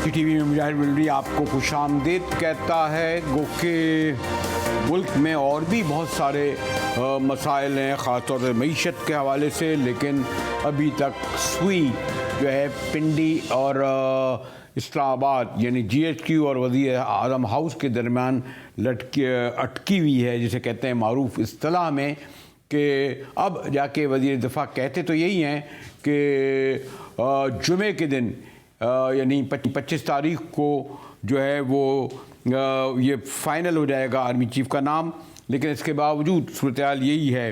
आज की टीवी में मुजाहिर मिलरी आपको खुशामदीद कहता है। गो के मुल्क में और भी बहुत सारे मसाइल हैं, ख़ासतौर से मईशत के हवाले से, लेकिन अभी तक सुई जो है पिंडी और इस्लामाबाद यानी GHQ और वज़ीर आज़म हाउस के दरमियान अटकी हुई है, जिसे कहते हैं मारूफ इस्तिलाह में, कि अब जाके वज़ीर दिफ़ा कहते तो यही हैं कि जुमे के दिन यानी 25 तारीख को जो है वो ये फ़ाइनल हो जाएगा आर्मी चीफ़ का नाम। लेकिन इसके बावजूद सूरत हाल यही है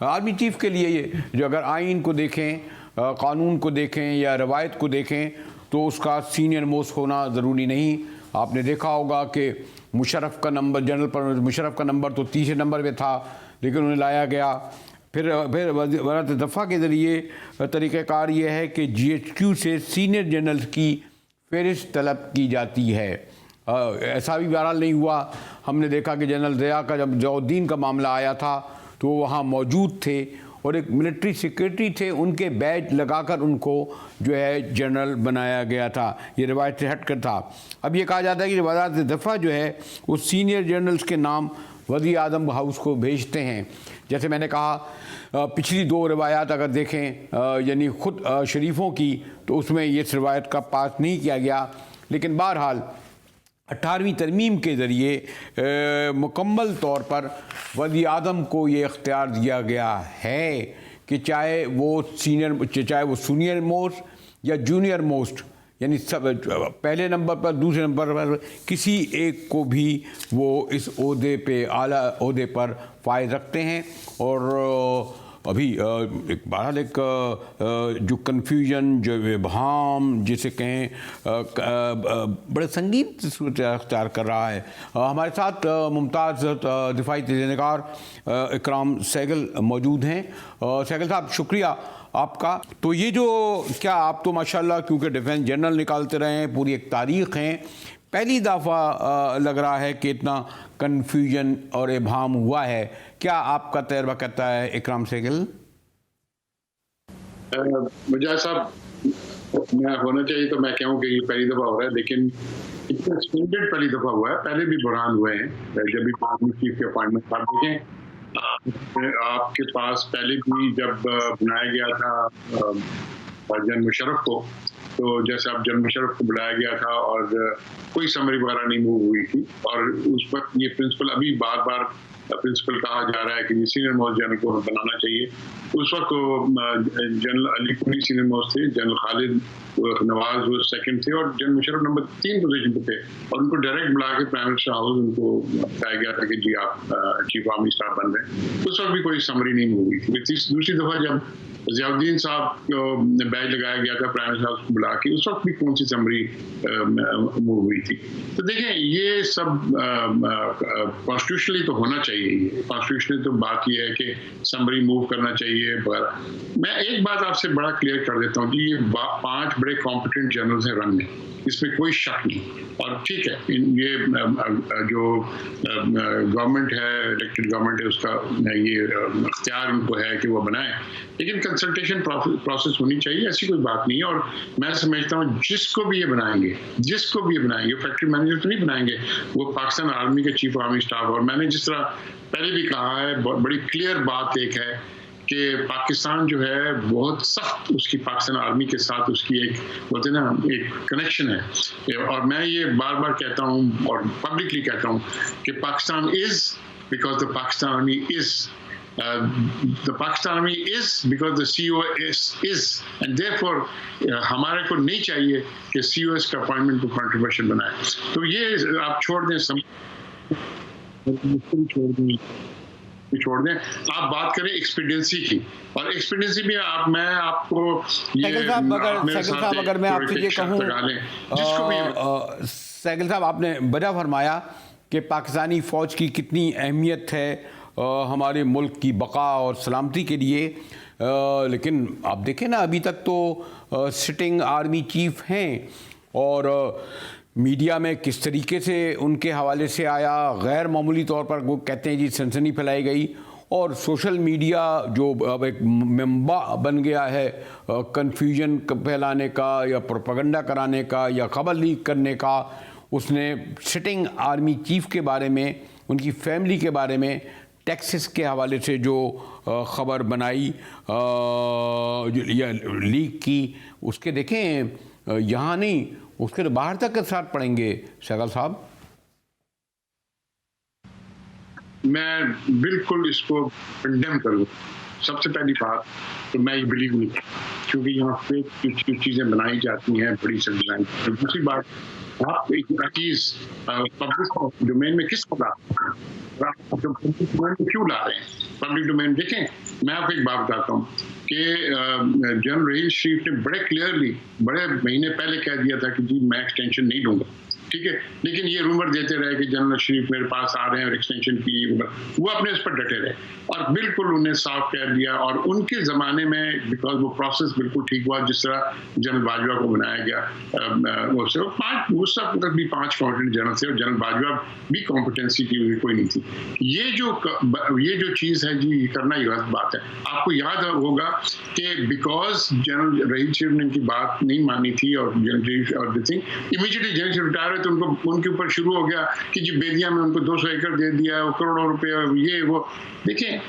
आर्मी चीफ़ के लिए, ये जो अगर आइन को देखें, कानून को देखें या रवायत को देखें, तो उसका सीनियर मोस्ट होना ज़रूरी नहीं। आपने देखा होगा कि मुशर्रफ का नंबर, जनरल परवेज़ मुशर्रफ का नंबर तो 30 नंबर पे था, लेकिन उन्हें लाया गया। फिर वज़ारत दफ़ा के ज़रिए तरीक़ाकार ये है कि GHQ से सीनियर जनरल्स की फ़हरिस्त तलब की जाती है। ऐसा भी बहरहाल नहीं हुआ। हमने देखा कि जनरल ज़िया का जब ज़ियाउद्दीन का मामला आया था तो वो वहाँ मौजूद थे और एक मिलिट्री सेक्रेटरी थे, उनके बैज लगाकर उनको जो है जनरल बनाया गया था। ये रिवायत से हटकर था। अब ये कहा जाता है कि वज़ारत दफ़ा जो है वो सीनियर जनरल्स के नाम वज़ीर आज़म हाउस को भेजते हैं। जैसे मैंने कहा, पिछली दो रिवायात अगर देखें यानी ख़ुद शरीफों की, तो उसमें ये रिवायत का पास नहीं किया गया। लेकिन बहरहाल 18वीं तरमीम के ज़रिए मुकम्मल तौर पर वज़ीर आज़म को ये इख्तियार दिया गया है कि चाहे वो सीनियर मोस्ट या जूनियर मोस्ट, यानी सब पहले नंबर पर, दूसरे नंबर पर, किसी एक को भी वो इस ओहदे पे, आला ओहदे पर फायद रखते हैं। और अभी बहरहाल एक जो कन्फ्यूजन, जो इबहम जिसे कहें, बड़े संगीन सूरत अख्तियार कर रहा है। हमारे साथ मुमताज़ दिफाई तजज़ियाकार इकराम सहगल मौजूद हैं। सहगल साहब, शुक्रिया आपका। तो ये जो क्या आप तो माशाल्लाह, क्योंकि डिफेंस जनरल निकालते रहे हैं, पूरी एक तारीख़ हैं, पहली दफ़ा लग रहा है कि इतना कन्फ्यूजन और इबहम हुआ है। क्या आपका तजर्बा कहता है इकराम सहगल? मुजाहिद साहब, मैं होना चाहिए तो मैं कहूँ कि ये पहली दफ़ा हो रहा है, लेकिन इतना स्टैंडर्ड पहली दफ़ा हुआ है। पहले भी बुरहान हुए हैं, जब भी आर्मी चीफ के अपॉइंटमेंट आप देखें, आपके पास पहले भी जब बनाया गया था जनरल मुशर्रफ को, तो जैसे आप जनरल मुशर्रफ को बुलाया गया था और कोई समरी वगैरह नहीं मूव हुई थी, और उस वक्त ये प्रिंसिपल, अभी बार बार प्रिंसिपल कहा जा रहा है कि सीनियर मोस्ट जनरल को बनाना चाहिए। उस वक्त general Ali Quli senior most थे, जनरल खालिद नवाज वो सेकंड थे, और जनरल मुशर्रफ नंबर 3 पोजीशन पे थे, और उनको डायरेक्ट बुला के प्राइम मिनिस्टर हाउस उनको बताया गया था कि जी आप चीफ आर्मी स्टाफ बन रहे हैं। उस वक्त भी कोई समरी नहीं हुई थी। दूसरी दफ़ा जब ज़ियाउद्दीन साहब को बैज लगाया गया था प्राइम मिनिस्टर हाउस को बुला के, उस वक्त भी कौन सी समरी मूव हुई थी। तो देखें, ये सब कॉन्स्टिट्यूशनली तो होना चाहिए। कॉन्स्टिट्यूशनली तो बात ये है कि समरी मूव करना चाहिए वगैरह। मैं एक बात आपसे बड़ा क्लियर कर देता हूँ कि ये 5 बड़े कॉम्पिटेंट जनरल्स हैं रन में, इसमें कोई शक नहीं। और ठीक है, ये जो गवर्नमेंट है, इलेक्टेड गवर्नमेंट है, उसका ये अख्तियार उनको है कि वो बनाए, लेकिन कंसल्टेशन प्रोसेस होनी चाहिए, ऐसी कोई बात नहीं है। और मैं समझता हूँ जिसको भी ये बनाएंगे, फैक्ट्री मैनेजर तो नहीं बनाएंगे, वो पाकिस्तान आर्मी के चीफ आर्मी स्टाफ। और मैंने जिस तरह पहले भी कहा है, बड़ी क्लियर बात एक है कि पाकिस्तान जो है बहुत सख्त, उसकी पाकिस्तान आर्मी के साथ उसकी एक बोलते ना एक कनेक्शन है। और मैं ये बार बार कहता हूँ और पब्लिकली कहता हूँ कि Pakistan is because the Pakistan army is, the Pakistan Army is because the COS is, and therefore हमारे को नहीं चाहिए कि COS का अपॉइंटमेंट को कंट्रोवर्शियल बनाए। तो ये आप छोड़ दें, छोड़ दें। आप बात करें एक्सपीडियंसी की, और एक्सपीडियंसी भी मैं आपको सहगल साहब अगर मैं आपसे ये कहूँ, सहगल साहब आपने बड़ा फरमाया कि पाकिस्तानी फ़ौज की कितनी अहमियत है हमारे मुल्क की बका और सलामती के लिए, लेकिन आप देखें ना, अभी तक तो सिटिंग आर्मी चीफ हैं, और मीडिया में किस तरीके से उनके हवाले से आया, गैर मामूली तौर पर वो कहते हैं जी सनसनी फैलाई गई। और सोशल मीडिया जो अब एक मंबा बन गया है कन्फ्यूजन फैलाने का या प्रोपेगेंडा कराने का या खबर लीक करने का, उसने सिटिंग आर्मी चीफ के बारे में, उनकी फैमिली के बारे में, टेक्सास के हवाले से जो खबर बनाई या लीक की, उसके देखें यहाँ नहीं उसके तो बाहर तक असर पड़ेंगे सहगल साहब। मैं बिल्कुल इसको कंडेम करूँ। सबसे पहली बात तो मैं ये बिलीव नहीं करता, क्योंकि यहाँ पे कुछ चीज़ें बनाई जाती हैं बड़ी संविधान। दूसरी बात, आप एक चीज़ पब्लिक डोमेन में किस प्रकार पब्लिक डोमेन में क्यों ला रहे हैं? पब्लिक डोमेन देखें, मैं आपको एक बात बताता हूँ कि जनरल रहील शरीफ ने बड़े क्लियरली बड़े महीने पहले कह दिया था कि जी मैं एक्सटेंशन नहीं दूंगा, ठीक है। लेकिन ये रूमर देते रहे कि जनरल शरीफ मेरे पास आ रहे हैं और एक्सटेंशन की, वो अपने उस पर डटे रहे और बिल्कुल उन्हें साफ कह दिया। और उनके ज़माने में बिकॉज वो प्रोसेस बिल्कुल ठीक हुआ जिस तरह जनरल बाजवा को बनाया गया, उस सब तक भी 5 कॉम्पिटेंट जनरल थे और जनरल बाजवा भी कॉम्पिटेंसी की कोई नहीं थी। ये जो चीज़ है जी, करना ही गलत बात है। आपको याद होगा कि बिकॉज जनरल रहील शरीफ ने इनकी बात नहीं मानी थी और इमीडिएटली जनरल रिटायर तो उनके ऊपर शुरू हो गया कि जी बेदिया में उनको 200 एकड़ दे दिया, करोड़ों रुपए, ये वो। देखें,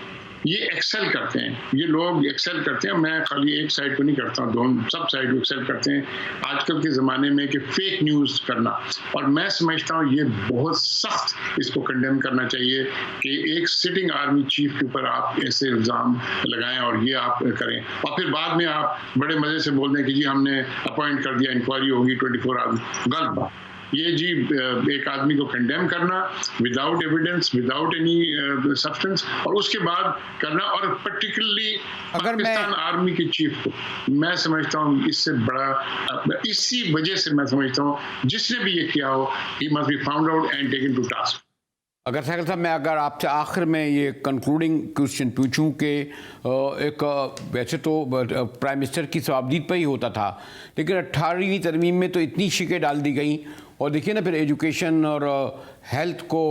ये एक्सेल करते हैं, ये लोग एक्सेल करते हैं। मैं खाली एक साइड को नहीं करता हूँ, दोनों सब साइड को एक्सेल करते हैं आजकल के ज़माने में कि फेक न्यूज़ करना। और मैं समझता हूँ ये बहुत सख्त इसको कंडेम करना चाहिए कि एक सिटिंग आर्मी चीफ के ऊपर आप ऐसे इल्ज़ाम लगाएं और ये आप करें और फिर बाद में आप बड़े मज़े से बोल दें कि जी हमने अपॉइंट कर दिया, इंक्वायरी होगी 24 आवर्स। गलत बात। ये जी एक आदमी को कंडेम करना without evidence, without any substance, और उसके बाद करना, और पर्टिकुलरली पाकिस्तान आर्मी के चीफ को मैं समझता हूँ इससे बड़ा, इसी वजह से मैं समझता हूँ जिसने भी ये किया हो, he must be found out and taken to task. अगर सहगल साहब मैं अगर आपसे आखिर में ये कंक्लूडिंग क्वेश्चन पूछूं कि एक वैसे तो प्राइम मिनिस्टर की सवाबदीद पर ही होता था, लेकिन 18वीं तरमीम में तो इतनी शिकें डाल दी गई, और देखिए ना फिर एजुकेशन और हेल्थ को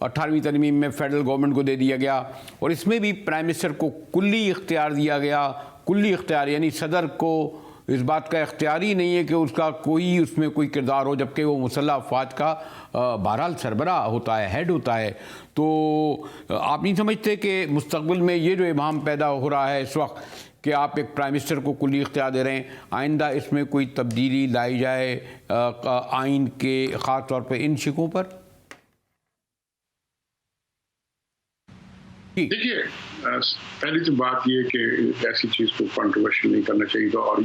18वीं तरमीम में फेडरल गवर्नमेंट को दे दिया गया, और इसमें भी प्राइम मिनिस्टर को कुल्ली इख्तियार दिया गया। कुल्ली इख्तियार यानी सदर को इस बात का इख्तियार ही नहीं है कि उसका कोई उसमें कोई किरदार हो, जबकि वो मुसल्लह अफवाज का बहरहाल सरबरा होता है, हेड होता है। तो आप नहीं समझते कि मुस्तकबिल में ये जो इमाम पैदा हो रहा है इस वक्त कि आप एक प्राइम मिनिस्टर को कुल्ली इख्तियार दे रहे हैं, आइंदा इसमें कोई तब्दीली लाई जाए आइन के ख़ास तौर पर इन शिकों पर? देखिए, पहली तो बात ये कि ऐसी चीज़ को कंट्रोवर्शियल नहीं करना चाहिए, और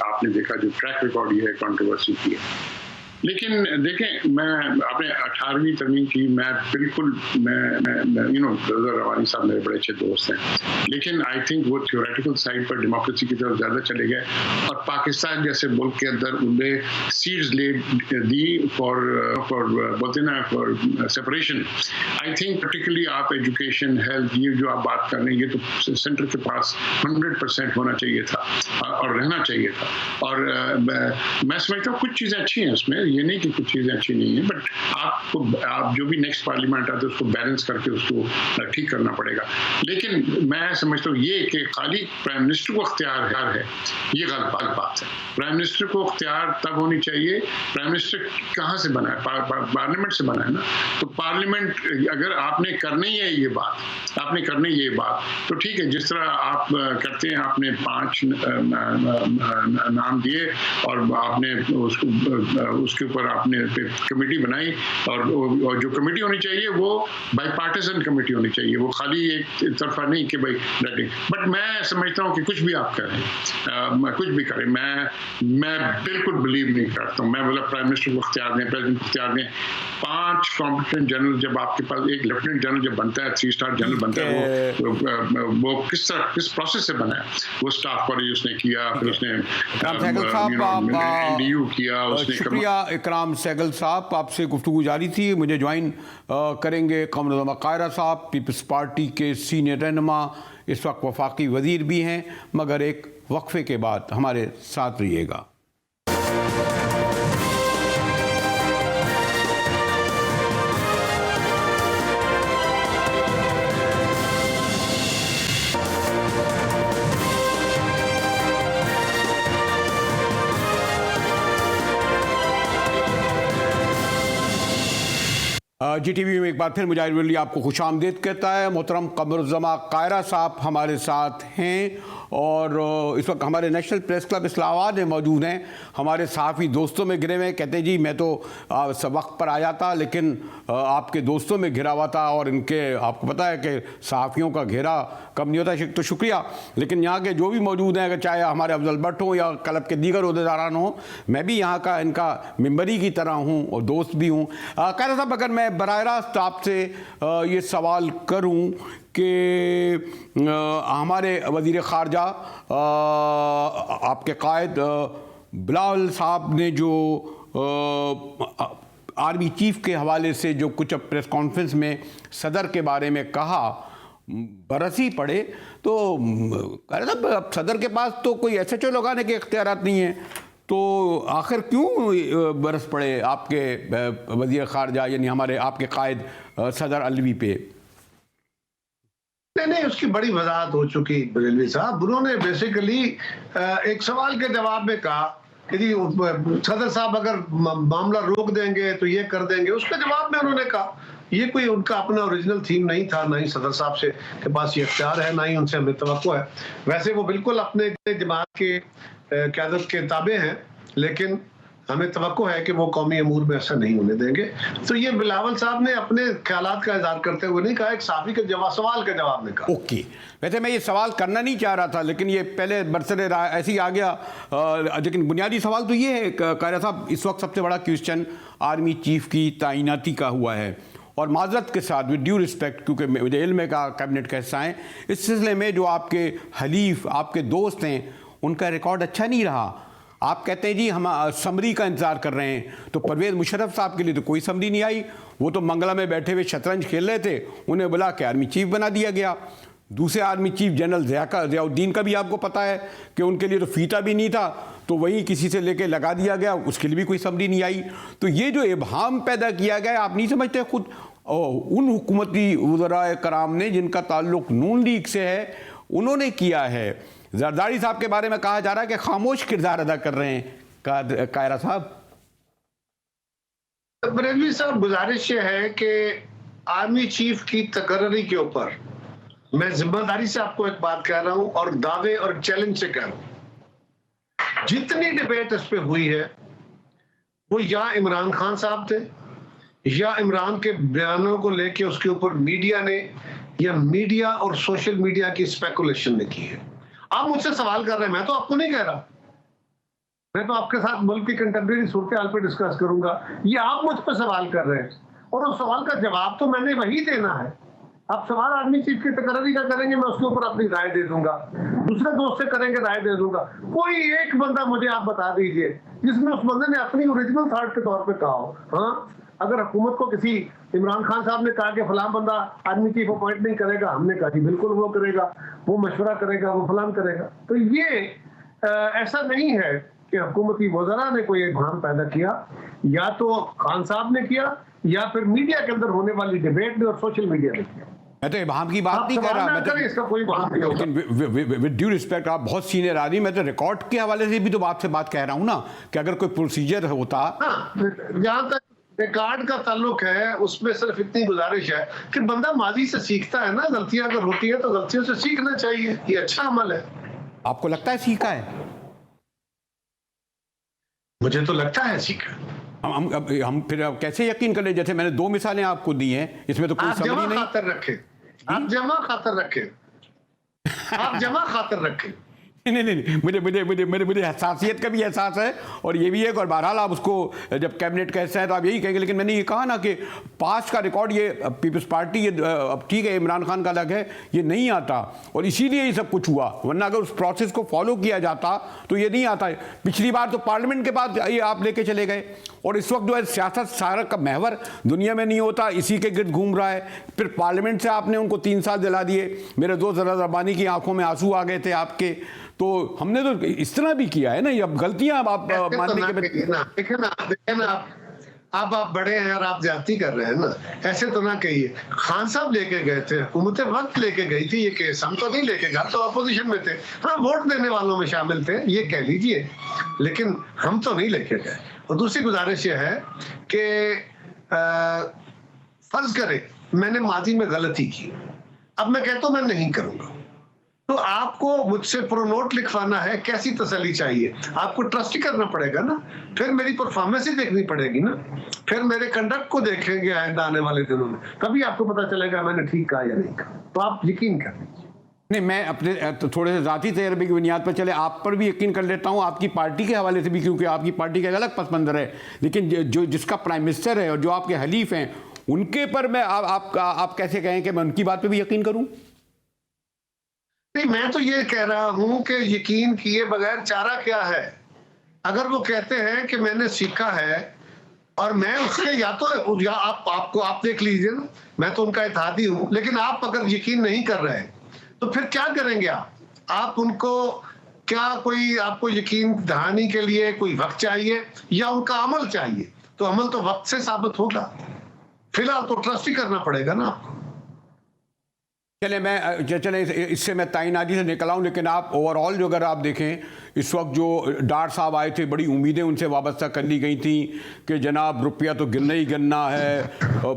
आपने देखा जो ट्रैक रिकॉर्ड ये है कंट्रोवर्सी की है। लेकिन देखें, मैं आपने 18वीं तरमीम की, मैं बिल्कुल मैं रवानी साहब मेरे बड़े अच्छे दोस्त हैं, लेकिन आई थिंक वो थ्योरेटिकल साइड पर डेमोक्रेसी की तरफ ज़्यादा चले गए, और पाकिस्तान जैसे मुल्क के अंदर उन्हें सीड्स दी फॉर बोलते ना for separation. I think particularly आप एजुकेशन, हेल्थ, ये जो आप बात कर रहे हैं, ये तो सेंटर के पास 100% होना चाहिए था और रहना चाहिए था। और मैं समझता हूँ कुछ चीज़ें अच्छी हैं उसमें, ये नहीं कि कुछ चीज़ें अच्छी नहीं है, बट आप जो भी नेक्स्ट पार्लियामेंट आते हैं उसको बैलेंस करके उसको ठीक करना पड़ेगा। लेकिन मैं समझता हूँ ये कि खाली प्राइम मिनिस्टर को अख्तियार है, ये गलत बात है। प्राइम मिनिस्टर को अख्तियार तब होनी चाहिए, प्राइम मिनिस्टर कहाँ से बना है? पार्लियामेंट से बना है ना। तो पार्लियामेंट अगर आपने करनी है ये बात, तो ठीक है, जिस तरह आप करते हैं, आपने 5 नाम दिए और आपने उसके ऊपर आपने कमेटी बनाई, और जो कमेटी होनी चाहिए वो बाईपार्टिसन कमेटी होनी चाहिए, वो खाली एक तरफा नहीं कि भाई डेटिंग। बट मैं समझता हूँ कि कुछ भी आप करें, कुछ भी करें, मैं बिल्कुल बिलीव नहीं करता हूँ। मैं बोला प्राइम मिनिस्टर को अख्तियार दें, प्रेसिडेंट को अख्तियार दें। 5 कॉम्पिटेंट जनरल जब आपके पास, एक लेफ्टिनेंट जनरल जब बनता है, 3 स्टार जनरल बनता है, वो किस प्रोसेस से बना है? वो स्टाफ कॉलेज उसने किया, फिर उसने NDU किया, उसने। शुक्रिया इकराम सहगल साहब, आपसे गुफ्तगू जारी थी। मुझे ज्वाइन करेंगे कमरुज़्ज़मा कायरा साहब, पीपल्स पार्टी के सीनियर रहनुमा, इस वक्त वफाकी वज़ीर भी हैं, मगर एक वक्फे के बाद हमारे साथ रहिएगा। GTV में एक बार फिर मुजाहिर वली आपको खुशामदीद कहता है। मोहतरम कमरुज़्ज़मा कायरा साहब हमारे साथ हैं और इस वक्त हमारे नेशनल प्रेस क्लब इस्लामाबाद में मौजूद हैं। हमारे सहाफ़ी दोस्तों में घिरे हुए, कहते हैं जी मैं तो वक्त पर आया था लेकिन आपके दोस्तों में घिरा हुआ था और इनके आपको पता है कि सहाफ़ियों का घेरा कम नहीं होता। तो शुक्रिया। लेकिन यहाँ के जो भी मौजूद हैं, अगर चाहे हमारे अफजल भट्ट हों या क्लब के दीगर ओहदेदारान हों, मैं भी यहाँ का इनका मेम्बरी की तरह हूँ और दोस्त भी हूँ। कायरा साहब, अगर मैं बराह रास्त आपसे ये सवाल करूँ कि हमारे वज़ीर ख़ारजा आपके कायद बिलावल साहब ने जो आर्मी चीफ के हवाले से जो कुछ प्रेस कॉन्फ्रेंस में सदर के बारे में कहा, बरसी पड़े तो अब सदर के पास तो कोई SHO लगाने के इख्तियारात नहीं है, तो आखिर क्यों बरस पड़े आपके वज़ीर ख़ारजा यानी हमारे आपके कायद सदर अलवी पे? नहीं, उसकी बड़ी वजाहत हो चुकी बरेलवी साहब। उन्होंने बेसिकली एक सवाल के जवाब में कहा कि जी सदर साहब अगर मामला रोक देंगे तो ये कर देंगे। उसके जवाब में उन्होंने कहा ये कोई उनका अपना ओरिजिनल थीम नहीं था, ना ही सदर साहब से के पास ये इख्तियार है, ना ही उनसे हमें तवक्को है। वैसे वो बिल्कुल अपने जमात के क़यादत के ताबे हैं, लेकिन हमें तवक्को है कि वो कौमी अमूर में ऐसा नहीं होने देंगे। तो ये बिलावल साहब ने अपने ख्यालात का इज़हार करते हुए नहीं कहा, एक सहाफ़ी के सवाल के जवाब में कहा। ओके, वैसे मैं ये सवाल करना नहीं चाह रहा था लेकिन ये पहले बरसरे ऐसे ही आ गया। लेकिन बुनियादी सवाल तो ये है कायरा साहब, इस वक्त सबसे बड़ा क्वेश्चन आर्मी चीफ की तैनाती का हुआ है और माजरत के साथ विद ड्यू रिस्पेक्ट, क्योंकि मुझे इल्म है का कैबिनेट का हिस्सा है, इस सिलसिले में जो आपके हलीफ आपके दोस्त हैं उनका रिकॉर्ड अच्छा नहीं रहा। आप कहते हैं जी हम समरी का इंतज़ार कर रहे हैं, तो परवेज़ मुशर्रफ साहब के लिए तो कोई समरी नहीं आई। वो तो मंगला में बैठे हुए शतरंज खेल रहे थे, उन्हें बुला के आर्मी चीफ बना दिया गया। दूसरे आर्मी चीफ जनरल ज़ियाउद्दीन का भी आपको पता है कि उनके लिए तो फीता भी नहीं था, तो वही किसी से लेके लगा दिया गया, उसके लिए भी कोई समरी नहीं आई। तो ये जो इबहाम पैदा किया गया, आप नहीं समझते खुद उन हुकूमती वज़राए कराम ने जिनका ताल्लुक़ नून लीग से है उन्होंने किया है। जरदारी साहब के बारे में कहा जा रहा है कि खामोश किरदार अदा कर रहे हैं। कायरा साहब, बरेलवी साहब, गुजारिश ये है कि आर्मी चीफ की तकर्री के ऊपर मैं जिम्मेदारी से आपको एक बात कह रहा हूं और दावे और चैलेंज से कह रहा हूं, जितनी डिबेट इस पे हुई है वो या इमरान खान साहब थे या इमरान के बयानों को लेके उसके ऊपर मीडिया ने या मीडिया और सोशल मीडिया की स्पेकुलेशन ने की है। आप मुझसे सवाल कर रहे हैं, मैं तो आपको नहीं कह रहा, मैं तो आपके साथ मुल्क की कंटेम्प्रेरी सूरत हाल पे डिस्कस करूंगा। ये आप मुझ पर सवाल कर रहे हैं और उस सवाल का जवाब तो मैंने वही देना है। आप सवाल आर्मी चीफ की तकर्री का करेंगे, मैं उसके ऊपर अपनी राय दे दूंगा, दूसरे दोस्त से करेंगे राय दे दूंगा। कोई एक बंदा मुझे आप बता दीजिए जिसमें उस बंदे ने अपनी ओरिजिनल थॉट के तौर पे कहा हो। हाँ, अगर हुकूमत को किसी इमरान खान साहब ने कहा कि फलां बंदा आर्मी चीफ अपॉइंट नहीं करेगा, हमने कहा कि बिल्कुल वो करेगा, वो मशवरा करेगा, वो फलां करेगा। तो ये ऐसा नहीं है कि हुकूमती वज़रा ने कोई इबहाम पैदा किया, या तो खान साहब ने किया या फिर मीडिया के अंदर होने वाली डिबेट ने और सोशल मीडिया ने किया। मैं तो इबहाम की बात नहीं कर रहा, मैं तो इसका कोई बात नहीं होगा। लेकिन विद ड्यू रिस्पेक्ट, आप बहुत सीनियर आदमी, मैं तो रिकॉर्ड के हवाले से भी तो आपसे बात कह रहा हूँ ना कि अगर कोई प्रोसीजर होता। हाँ, जहाँ तक रिकॉर्ड का ताल्लुक है उसमें सिर्फ इतनी गुजारिश है कि बंदा माजी से सीखता है ना, गलतियां अगर होती है तो गलतियों से सीखना चाहिए, ये अच्छा अमल है। आपको लगता है सीखा है? मुझे तो लगता है सीखा। हम फिर कैसे यकीन करें? जैसे मैंने 2 मिसालें आपको दी हैं, इसमें तो कोई समझ नहीं। खातर रखें, आप जमा खातर रखें, आप जमा खातर रखें। नहीं, मुझे हसासियत का भी एहसास है और ये भी है, और बहरहाल आप उसको जब कैबिनेट का हिस्सा है तो आप यही कहेंगे। लेकिन मैंने ये कहा ना कि पास्ट का रिकॉर्ड, ये पीपल्स पार्टी, ये अब ठीक है इमरान खान का अलग है, ये नहीं आता और इसीलिए ये सब कुछ हुआ, वरना अगर उस प्रोसेस को फॉलो किया जाता तो ये नहीं आता। पिछली बार तो पार्लियामेंट के पास ये आप लेके चले गए और इस वक्त जो है सियासत सारा का महवर दुनिया में नहीं होता, इसी के गिर्द घूम रहा है। फिर पार्लियामेंट से आपने उनको 3 साल दिला दिए। मेरे दोस्त ज़रा रब्बानी की आंखों में आंसू आ गए थे आपके, तो हमने तो इस तरह भी किया है ना। ये अब गलतियां आप मानने के देखें ना, आप बड़े हैं और आप ज्यादती कर रहे हैं ना, ऐसे तो ना कहिए। खान साहब लेके गए थे, हुकूमत वक्त लेके गई थी ये केस, हम तो नहीं लेके गए, तो अपोजिशन में थे, हाँ वोट देने वालों में शामिल थे, ये कह लीजिए, लेकिन हम तो नहीं लेके गए। और दूसरी गुजारिश ये है कि फर्ज करें मैंने माजी में गलती की, अब मैं कहता हूं मैं नहीं करूंगा, तो आपको मुझसे प्रोनोट लिखवाना है, कैसी तसल्ली चाहिए? आपको ट्रस्ट ही करना पड़ेगा ना, फिर मेरी परफॉर्मेंस ही देखनी पड़ेगी ना, फिर मेरे कंडक्ट को देखेंगे आइंदा आने वाले दिनों में, तभी आपको पता चलेगा मैंने ठीक कहा या नहीं कहा। तो आप यकीन कर लीजिए। नहीं, मैं अपने तो थोड़े से ज़ाती तजर्बे की बुनियाद पर चले आप पर भी यकीन कर लेता हूँ, आपकी पार्टी के हवाले से भी, क्योंकि आपकी पार्टी का एक अलग पस मंज़र है, लेकिन जो जिसका प्राइम मिनिस्टर है और जो आपके हलीफ हैं उनके पर मैं आप कैसे कहें कि मैं उनकी बात पे भी यकीन करूं? नहीं, मैं तो ये कह रहा हूं कि यकीन किए बगैर चारा क्या है। अगर वो कहते हैं कि मैंने सीखा है और मैं उसके या आप देख लीजिए ना, मैं तो उनका इत्तेहादी हूं, लेकिन आप अगर यकीन नहीं कर रहे तो फिर क्या करेंगे आप उनको क्या कोई आपको यकीन दहानी के लिए कोई वक्त चाहिए या उनका अमल चाहिए? तो अमल तो वक्त से साबित होगा, फिलहाल तो ट्रस्ट ही करना पड़ेगा ना आपको। चले इससे मैं ताइनाजी से निकला हूँ, लेकिन आप ओवरऑल जो अगर आप देखें इस वक्त जो डार साहब आए थे, बड़ी उम्मीदें उनसे वाबस्ता कर ली गई थी कि जनाब रुपया तो गिरना ही गिरना है, वो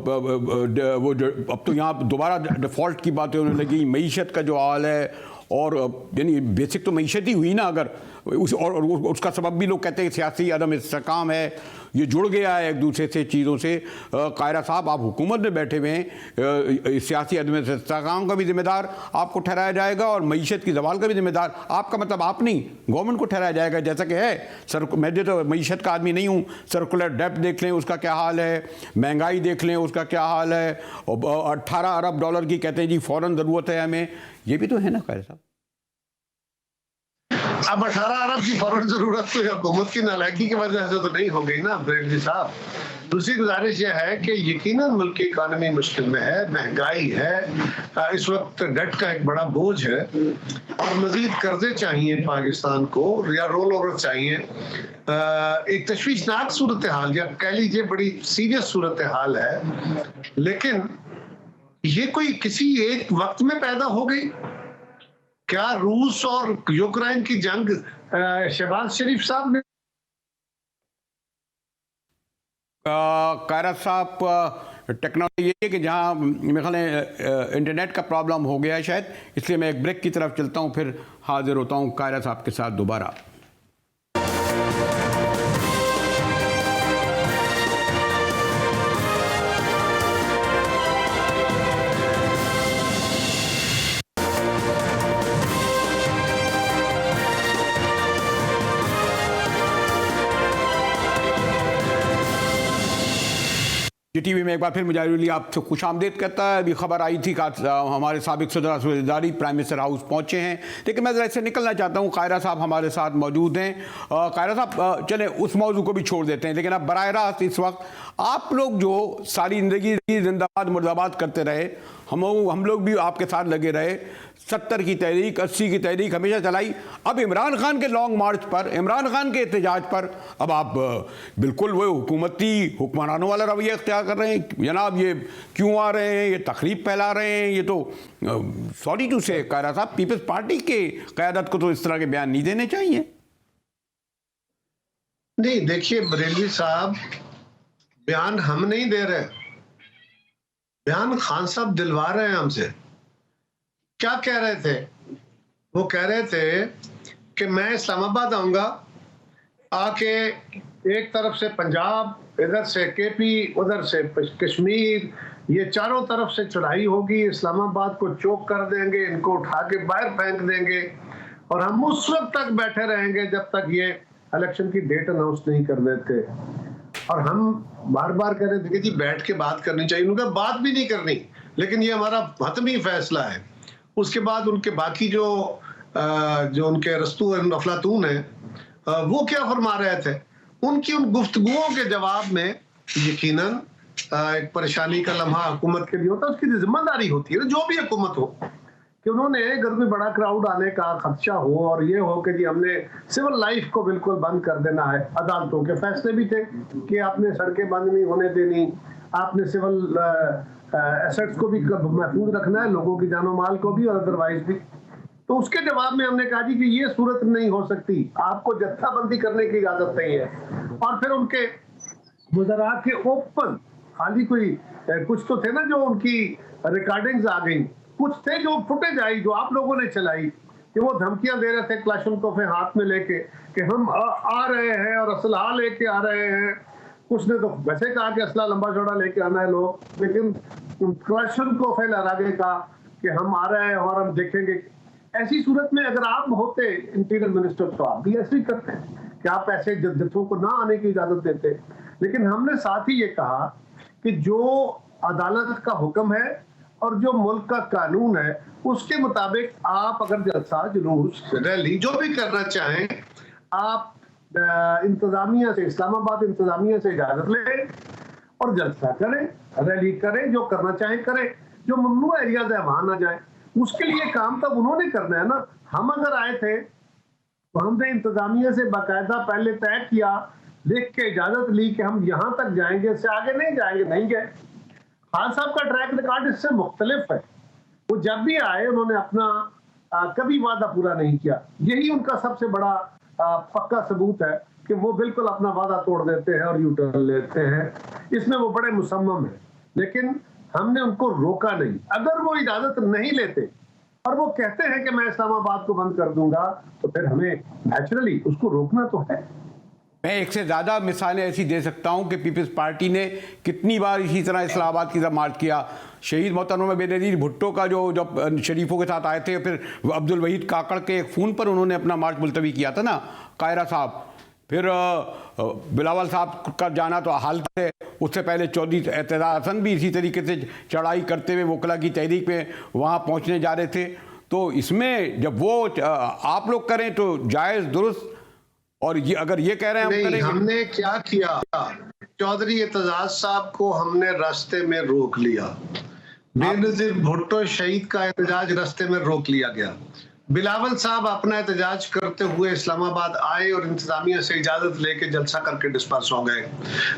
अब तो यहाँ दोबारा डिफ़ॉल्ट की बातें होने लगी, मईशत का जो हाल है, और यानी बेसिक तो मईशत ही हुई ना, अगर और उसका सबब भी लोग कहते हैं सियासी अदम इस्तेकाम है, ये जुड़ गया है एक दूसरे से चीज़ों से। कायरा साहब, आप हुकूमत में बैठे हुए हैं, सियासी अदम इस्तेकाम का भी जिम्मेदार आपको ठहराया जाएगा और मईशत की जवाल का भी जिम्मेदार आपका, मतलब आप नहीं, गवर्नमेंट को ठहराया जाएगा, जैसा कि है। मैं तो मईशत का आदमी नहीं हूँ, सर्कुलर डेप्ट देख लें उसका क्या हाल है, महंगाई देख लें उसका क्या हाल है, और 18 अरब डॉलर की कहते हैं जी फ़ौरन ज़रूरत है हमें, ये भी तो है ना कायरा साहब। अब 18 अरब की फौरन जरूरत तो हुकूमत की नालायकी की वजह से तो नहीं हो गई ना ब्रेलवी साहब। दूसरी गुजारिश यह है कि यकीनन मुल्क की इकानमी मुश्किल में है, महंगाई है, इस वक्त डेट का एक बड़ा बोझ है और मजीद कर्जे चाहिए पाकिस्तान को या रोल ओवर चाहिए। एक तशवीशनाक सूरत हाल या कह लीजिए बड़ी सीरियस सूरत हाल है, लेकिन ये कोई किसी एक वक्त में पैदा हो गई? क्या रूस और यूक्रेन की जंग शहबाज शरीफ साहब ने? कायरा साहब, टेक्नोलॉजी ये है कि जहाँ मेरे ख्याल है इंटरनेट का प्रॉब्लम हो गया है शायद, इसलिए मैं एक ब्रेक की तरफ चलता हूँ, फिर हाजिर होता हूँ कायरा साहब के साथ दोबारा। जी टीवी में एक बार फिर मुजाहिरुल आपसे खुश आमदेद करता है। अभी खबर आई थी कि हमारे साबिक सदर असदारी प्राइम मिनिस्टर हाउस पहुंचे हैं, लेकिन मैं ज़रा इससे निकलना चाहता हूं। कायरा साहब हमारे साथ मौजूद हैं। कायरा साहब, चले उस मौजू को भी छोड़ देते हैं, लेकिन अब बराह रास्त इस वक्त आप लोग जो सारी ज़िंदगी जिंदाबाद मुर्दाबाद करते रहे, हम लोग भी आपके साथ लगे रहे, 70 की तहरीक, 80 की तहरीक हमेशा चलाई। अब इमरान खान के लॉन्ग मार्च पर, इमरान खान के एहतजाज पर अब आप बिल्कुल वो हुकूमती हुक्मरानों वाला रवैया इख्तियार कर रहे हैं। जनाब ये क्यों आ रहे हैं, ये तकरीब फैला रहे हैं, ये तो सॉरी टू से कायरा साहब, पीपल्स पार्टी के क़यादत को तो इस तरह के बयान नहीं देने चाहिए। नहीं, देखिए बरेलवी साहब, बयान हम नहीं दे रहे, बयान खान साहब दिलवा रहे हैं हमसे। क्या कह रहे थे? वो कह रहे थे कि मैं इस्लामाबाद आऊंगा, आके एक तरफ से पंजाब, इधर से केपी, उधर से कश्मीर, ये चारों तरफ से चढ़ाई होगी, इस्लामाबाद को चोक कर देंगे, इनको उठा के बाहर फेंक देंगे और हम उस वक्त तक बैठे रहेंगे जब तक ये इलेक्शन की डेट अनाउंस नहीं कर देते। और हम बार बार कह रहे थे कि जी बैठ के बात करनी चाहिए, उनका बात भी नहीं करनी, लेकिन ये हमारा हतमी फैसला है। उसके बाद उनके बाकी जो उनके रस्तू अफलातून है, वो क्या फरमा रहे थे, उनकी उन गुफ्तगुओं के जवाब में यकीनन एक परेशानी का लम्हा हुकूमत के लिए होता है। उसकी जिम्मेदारी होती है, जो भी हुकूमत हो, कि उन्होंने अगर कोई बड़ा क्राउड आने का खदशा हो और ये हो कि जी हमने सिविल लाइफ को बिल्कुल बंद कर देना है। अदालतों के फैसले भी थे कि आपने सड़कें बंद नहीं होने देनी, आपने सिविल एसेट्स को भी महफूज रखना है, लोगों की जानो माल को भी और अदरवाइज भी। तो उसके जवाब में हमने कहा जी कि ये सूरत नहीं हो सकती, आपको जत्थाबंदी करने की इजाजत नहीं है। और फिर उनके वज़रा के ओपन खाली कोई कुछ तो थे ना जो उनकी रिकॉर्डिंग्स आ गई, कुछ थे जो फुटेज आई जो आप लोगों ने चलाई कि वो धमकियां दे रहे थे क्लाशनकोफे हाथ में लेके कि हम आ रहे हैं और असला लेके आ रहे हैं। कुछ ने तो वैसे कहा कि असला लंबा चौड़ा लेके आना है लोग, लेकिन क्लाशनकोफे लहरा के कहा कि हम आ रहे हैं और हम देखेंगे। ऐसी सूरत में अगर आप होते इंटीरियर मिनिस्टर तो आप भी ऐसे ही करते कि आप ऐसे जत्थों को ना आने की इजाजत देते। लेकिन हमने साथ ही ये कहा कि जो अदालत का हुक्म है और जो मुल्क का कानून है उसके मुताबिक आप अगर जलसा जुलूस रैली जो भी करना चाहें आप इंतजामिया से, इस्लामाबाद इंतजामिया से इजाजत लें और जलसा करें, रैली करें, जो करना चाहें करें, जो ममनू एरियाज है वहां ना जाए। उसके लिए काम तब उन्होंने करना है ना। हम अगर आए थे तो हमने इंतजामिया से बाकायदा पहले तय किया, लिख के इजाजत ली कि हम यहां तक जाएंगे, इससे आगे नहीं जाएंगे, नहीं गए। खान साहब का ट्रैक रिकॉर्ड इससे मुख्तलिफ है। वो जब भी आए उन्होंने अपना कभी वादा पूरा नहीं किया। यही उनका सबसे बड़ा पक्का सबूत है कि वो बिल्कुल अपना वादा तोड़ देते हैं और यू टर्न लेते हैं। इसमें वो बड़े मुसम्मम है, लेकिन हमने उनको रोका नहीं। अगर वो इजाजत नहीं लेते और वो कहते हैं कि मैं इस्लामाबाद को बंद कर दूंगा तो फिर हमें नेचुरली उसको रोकना तो है। मैं एक से ज़्यादा मिसालें ऐसी दे सकता हूं कि पीपल्स पार्टी ने कितनी बार इसी तरह इस्लामाबाद की तरफ मार्च किया। शहीद मोहतरमा बेनज़ीर भुट्टो का जो जब शरीफों के साथ आए थे, फिर अब्दुल वहीद काकड़ के एक फ़ोन पर उन्होंने अपना मार्च मुलतवी किया था ना, कायरा साहब। फिर बिलावल साहब का जाना तो हाल है, उससे पहले चौधरी एतजाज हसन भी इसी तरीके से चढ़ाई करते हुए वकला की तहरीक में वहाँ पहुँचने जा रहे थे। तो इसमें जब वो आप लोग करें तो जायज़ दुरुस्त, और ये अगर ये कह रहे हैं हम करेंगे। हमने क्या किया, चौधरी एतजाज साहब को हमने रास्ते में रोक लिया, बेनज़ीर भुट्टो शहीद का एहतजाज रास्ते में रोक लिया गया। बिलावल साहब अपना एहतजाज करते हुए इस्लामाबाद आए और इंतजामिया से इजाजत लेके जलसा करके डिस्पर्स हो गए।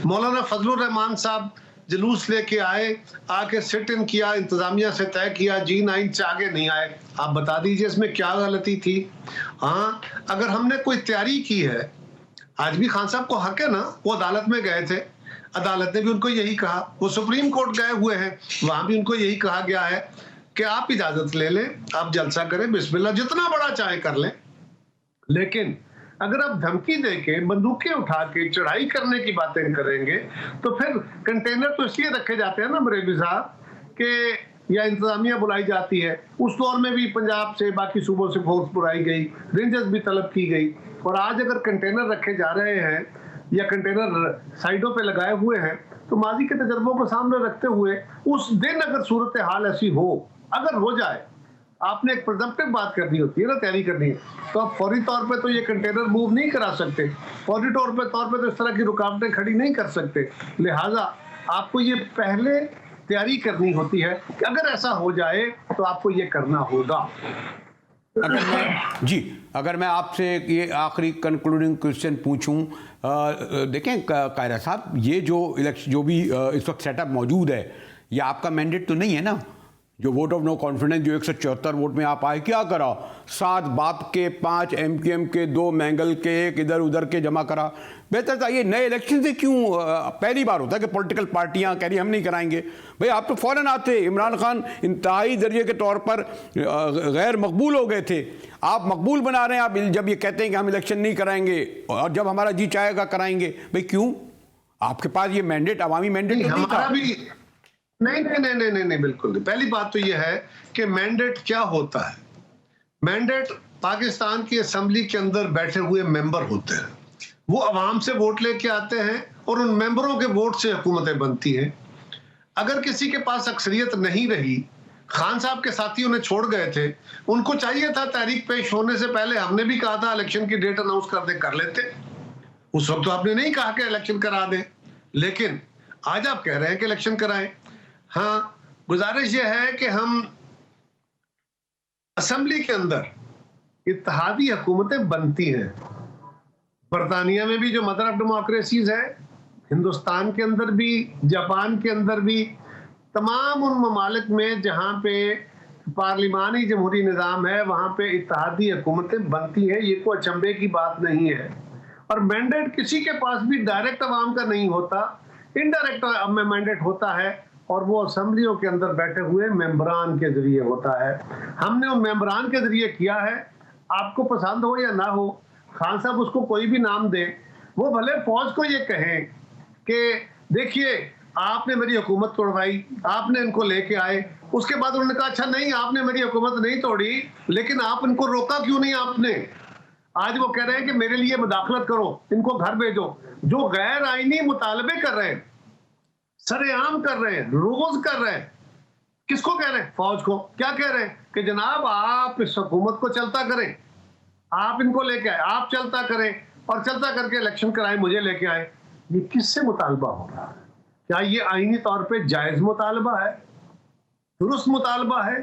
मौलाना फजलुर रहमान साहब जुलूस लेके आए, आके सिट इन किया, इंतजामिया से तय किया G9 से आगे नहीं आए। आप बता दीजिए इसमें क्या गलती थी? हाँ, अगर हमने कोई तैयारी की है, आज भी खान साहब को हक है ना, वो अदालत में गए थे, अदालत ने भी उनको यही कहा। वो सुप्रीम कोर्ट गए हुए हैं, वहां भी उनको यही कहा गया है कि आप इजाजत ले लें, आप जलसा करें, बिस्मिल्लाह, जितना बड़ा चाहे कर लें। लेकिन अगर आप धमकी देके बंदूकें उठा के चढ़ाई करने की बातें करेंगे तो फिर कंटेनर तो इसलिए रखे जाते हैं ना मरेबी साहब कि या इंतजामिया बुलाई जाती है। उस दौर में भी पंजाब से बाकी सूबों से फोर्स बुलाई गई, रेंजर्स भी तलब की गई। और आज अगर कंटेनर रखे जा रहे हैं या कंटेनर साइडों पे लगाए हुए हैं तो माजी के तजर्बों को सामने रखते हुए उस दिन अगर सूरत हाल ऐसी हो, अगर हो जाए, आपने एक प्रिजम्पटिव बात करनी होती है ना, तैयारी करनी है, तो आप फौरी तौर पे तो ये कंटेनर मूव नहीं करा सकते, फौरी तौर पे तो इस तरह की रुकावटें खड़ी नहीं कर सकते। लिहाजा आपको ये पहले तैयारी करनी होती है कि अगर ऐसा हो जाए तो आपको ये करना होगा। अगर मैं आपसे ये आखिरी कंक्लूडिंग क्वेश्चन पूछूं, देखें कायरा साहब, ये जो इलेक्शन जो भी इस वक्त सेटअप मौजूद है, ये आपका मैंडेट तो नहीं है ना? जो वोट ऑफ नो कॉन्फिडेंस जो 174 वोट में आप आए, क्या करा? 7 बाप के, 5 MKM के, 2 मैंगल के, 1 इधर उधर के जमा करा। बेहतर था ये नए इलेक्शन से क्यों? पहली बार होता है कि पॉलिटिकल पार्टियां कह रही हम नहीं कराएंगे। भाई आप तो फौरन आते। इमरान खान इंतहाई दर्जे के तौर पर गैर मकबूल हो गए थे, आप मकबूल बना रहे हैं। आप जब ये कहते हैं कि हम इलेक्शन नहीं कराएंगे और जब हमारा जी चाहेगा कराएंगे, भाई क्यों? आपके पास ये मैंडेट, अवामी मैंडेट नहीं था। नहीं, बिल्कुल नहीं। पहली बात तो यह है कि मैंडेट क्या होता है। मैंडेट पाकिस्तान की असेंबली के अंदर बैठे हुए मेंबर होते हैं, वो अवाम से वोट लेके आते हैं और उन मेंबरों के वोट से हुकूमतें बनती हैं। अगर किसी के पास अक्सरियत नहीं रही, खान साहब के साथी उन्हें छोड़ गए थे, उनको चाहिए था तहरीक पेश होने से पहले, हमने भी कहा था इलेक्शन की डेट अनाउंस कर दे, कर लेते। उस वक्त तो आपने नहीं कहा कि इलेक्शन करा दें, लेकिन आज आप कह रहे हैं कि इलेक्शन कराएं। हाँ, गुजारिश यह है कि हम असेंबली के अंदर इत्तेहादी हुकूमतें बनती हैं। बरतानिया में भी जो मदर ऑफ डेमोक्रेसीज है, हिंदुस्तान के अंदर भी, जापान के अंदर भी, तमाम उन ममालिक में जहां पे पार्लिमानी जमहूरी निज़ाम है वहां पे इत्तेहादी हुकूमतें बनती हैं। ये कोई अचंभे की बात नहीं है। और मैंडेट किसी के पास भी डायरेक्ट अवाम का नहीं होता इनडायरेक्ट अमेंडमेंट होता है और वो असेंबलियों के अंदर बैठे हुए मेंबरान के जरिए होता है। हमने उन मेंबरान के जरिए किया है। आपको पसंद हो या ना हो, खान साहब उसको कोई भी नाम दे, वो भले फौज को ये कहें कि देखिए आपने मेरी हुकूमत तोड़वाई, आपने इनको लेके आए, उसके बाद उन्होंने कहा अच्छा नहीं आपने मेरी हुकूमत नहीं तोड़ी, लेकिन आप इनको रोका क्यों नहीं आपने। आज वो कह रहे हैं कि मेरे लिए मुदाखलत करो, इनको घर भेजो। जो गैर आईनी मुतालबे कर रहे हैं, सरेआम कर रहे हैं, रोज कर रहे हैं, किसको कह रहे हैं? फौज को। क्या कह रहे हैं कि जनाब आप इस हुकूमत को चलता करें, आप इनको लेके आए, आप चलता करें और चलता करके इलेक्शन कराएं, मुझे लेके आए। ये किससे मुतालबा हो रहा है? क्या ये आईनी तौर पे जायज मुतालबा है, दुरुस्त मुतालबा है?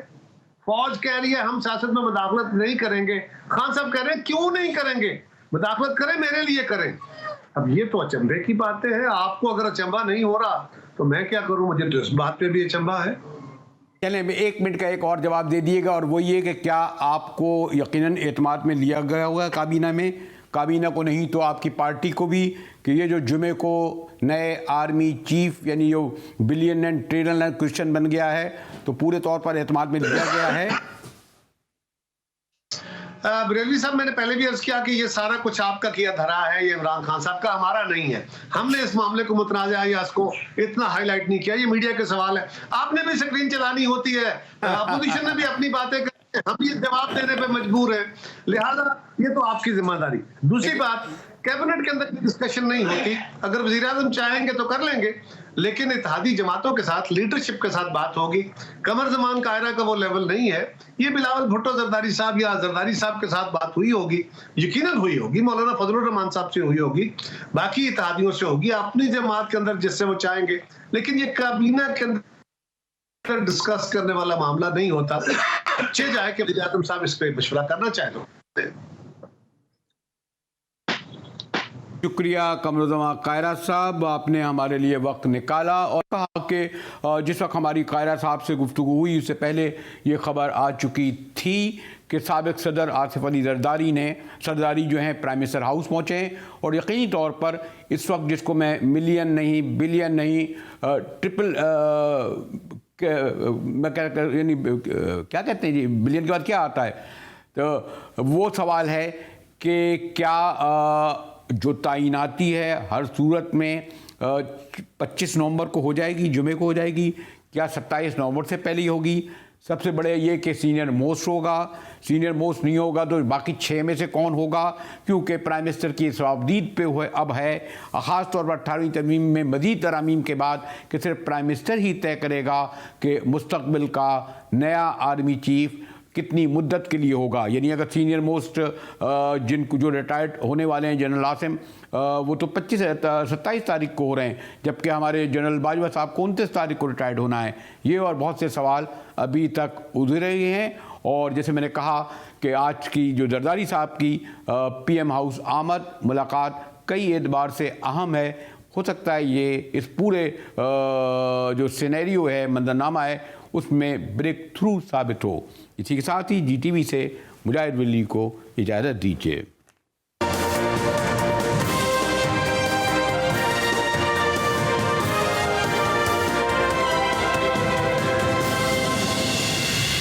फौज कह रही है हम सियासत में मुदाखलत नहीं करेंगे, खान साहब कह रहे हैं क्यों नहीं करेंगे, मुदाखलत करें, मेरे लिए करें। अब ये तो अचंभे की बातें हैं। आपको अगर अचंभा नहीं हो रहा तो मैं क्या करूं, मुझे तो इस बात पे भी अचंभा है। चलें, 1 मिनट का एक और जवाब दे दिएगा, और वो ये कि क्या आपको यकीनन एतमाद में लिया गया हुआ है काबीना में? काबीना को नहीं तो आपकी पार्टी को भी, कि ये जो जुमे को नए आर्मी चीफ यानी जो billion and trillion and question बन गया है, तो पूरे तौर पर एतमाद में लिया गया है? बरेलवी साहब, मैंने पहले भी अर्ज किया कि ये सारा कुछ आपका किया धरा है, ये इमरान खान साहब का, हमारा नहीं है। हमने इस मामले को मुतनाज़ा या इसको इतना हाईलाइट नहीं किया, ये मीडिया के सवाल है। आपने भी स्क्रीन चलानी होती है, अपोजिशन ने भी अपनी बातें करनी है, हम ये जवाब देने पे मजबूर है, लिहाजा ये तो आपकी जिम्मेदारी। दूसरी बात, कैबिनेट के अंदर डिस्कशन नहीं होती, अगर वज़ीर आज़म चाहेंगे तो कर लेंगे, लेकिन इत्तेहादी जमातों के साथ, लीडरशिप के साथ बात होगी। कमर ज़मान कायरा का वो लेवल नहीं है। ये बिलावल भुट्टो जरदारी साहब या जरदारी साहब के साथ बात हुई होगी, यकीनन हुई होगी, मौलाना फजलुर रहमान साहब से हुई होगी, बाकी इत्तेहादियों से होगी, अपनी जमात के अंदर जिससे वो चाहेंगे, लेकिन ये काबीना के अंदर डिस्कस करने वाला मामला नहीं होता। अच्छे जाए कि वज़ीर आज़म साहब इस पे मशवरा करना चाहे तो। शुक्रिया कमरुज़्ज़मान कायरा साहब, आपने हमारे लिए वक्त निकाला और कहा कि जिस वक्त हमारी कायरा साहब से गुफ्तगू हुई उससे पहले ये खबर आ चुकी थी कि साबिक सदर आसिफ अली जरदारी जो हैं प्राइम मिनिस्टर हाउस पहुँचे हैं, और यकीनी तौर पर इस वक्त जिसको मैं मिलियन नहीं, बिलियन नहीं, ट्रिपल मैं यानी क्या कहते हैं जी, बिलियन के बाद क्या आता है, तो वो सवाल है कि क्या जो तैनाती है हर सूरत में 25 नवंबर को हो जाएगी, जुमे को हो जाएगी, क्या 27 नवंबर से पहले ही होगी? सबसे बड़े ये कि सीनियर मोस्ट होगा, सीनियर मोस्ट नहीं होगा तो बाकी 6 में से कौन होगा? क्योंकि प्राइम मिनिस्टर की सवाबदीद पे हुए अब है, ख़ास तौर पर 18वीं तरमीम में मज़ीद तरामीम के बाद, कि सिर्फ प्राइम मिनिस्टर ही तय करेगा कि मुस्तकबिल का नया आर्मी चीफ कितनी मुद्दत के लिए होगा। यानी अगर सीनियर मोस्ट जिनको जो रिटायर्ड होने वाले हैं जनरल आसिम, वो तो 27 तारीख को हो रहे हैं, जबकि हमारे जनरल बाजवा साहब को 29 तारीख को रिटायर्ड होना है। ये और बहुत से सवाल अभी तक उधर रहे हैं, और जैसे मैंने कहा कि आज की जो जरदारी साहब की PM हाउस आमद मुलाकात कई एतबार से अहम है। हो सकता है ये इस पूरे जो सिनेरियो है, मंजरनामा है, उसमें ब्रेक थ्रू साबित हो। इसी के साथ ही GTV से मुजाहिद वली को इजाज़त दीजिए।